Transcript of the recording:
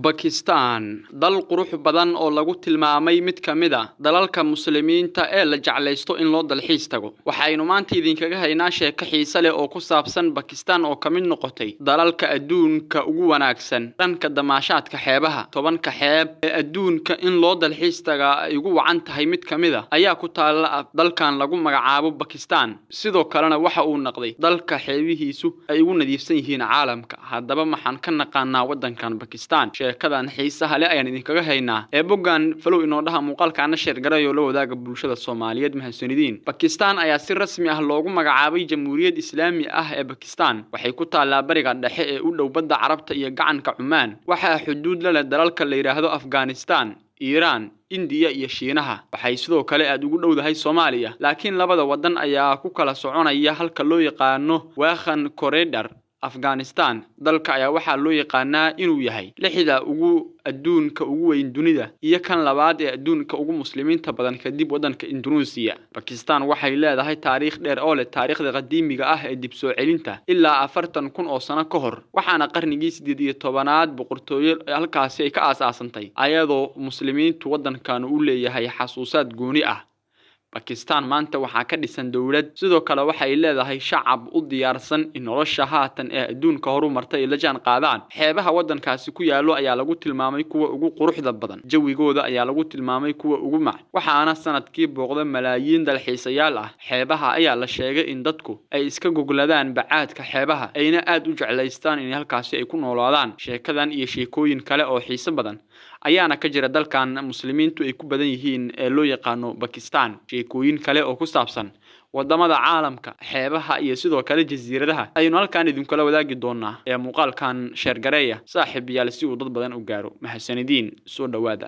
Bakistan dal qurux badan oo lagu tilmaamay mid ka mid ah dalalka muslimiinta ee la jeclaysto in loo dalxiis tago. Waxaynu maanta idinkaga haynaa sheeko xiiso leh oo ku saabsan Bakistan oo ka mid noqotay dalalka adduunka ugu wanaagsan dhanka damaashaadka xeebaha. Tobanka xeeb ee adduunka in loo dalxiis tagaa ay ugu wacan tahay mid ka mid ah ayaa ku taala dalkan lagu magacaabo Bakistan. Sidoo kalena waxa uu noqday dalka xeebihiisu ay ugu nadiifsan yihiin caalamka. Haddaba maxaan ka naqaanaa wadankan Bakistan? sheekadan xiisaha leh ayaan idinkaga haynaa ee boggan follow inoo dhaha muuqaalkaana share garayo la wadaaga bulshada Soomaaliyeed mahadsanidin. Bakistan ayaa si rasmi ah loogu magacaabay Jamhuuriyad Islaami ah ee Bakistan. Waxay ku taalaa bariga dhexe ee u dhow badda Carabta iyo gacanka Cumaan. Waxa xuduud la leh dalalka la yiraahdo Afghanistan, Iran, India iyo Shiinaha. Waxay sidoo kale aad ugu dhowdahay Soomaaliya, laakiin labada wadan ayaa ku kala soconaya halka loo yaqaano Wakhan Corridor. Afghanistan dalka ayaa waxaa loo yaqaanaa inuu yahay lixda ugu adduunka ugu weyn dunida iyo kan labaad ee adduunka ugu muslimiinta badan kadib wadanka Indonesia. Bakistan waxay leedahay taariikh dheer oo leh taariikhda qadiimiga ah ee dib soo celinta ilaa 40,000 oo sano ka hor, waxaana qarnigii 18aad boqortooyo halkaasi ay ka aasaasantay ayadoo muslimiintu wadankan u leeyahay xasuusaad gooni ah. Bakistan maanta waxaa ka dhisan dawlad, sidoo kale waxay leedahay shacab u diyaarsan in nolosha haatan ee adduunka horumartay la jaan qaadaan. Xeebaha wadankaasi ku yaalo ayaa lagu tilmaamay kuwa ugu quruxda badan, jawigooda ayaa lagu tilmaamay kuwa ugu mac, waxaana sanadkii booqda malaayiin dalxiisayaal ah. Xeebaha ayaa la sheegay in dadku ay iska gogladaan bacaadka xeebaha ayna aad u jeclaystaan in halkaasi ay ku noolaadaan. Sheekadan iyo sheekooyin kale oo xiiso badan ayaana ka jira dalkan muslimiintu ay ku badan yihiin ee loo yaqaano Bakistan. sheekooyin kale oo ku saabsan wadamada caalamka, xeebaha iyo sidoo kale jasiiradaha aynu halkaan idinkula wadaagi doonaa ee muuqaalkan share gareeya saaxiibayaal si uu dad badan u gaaro. mahadsanidin, soo dhawaada.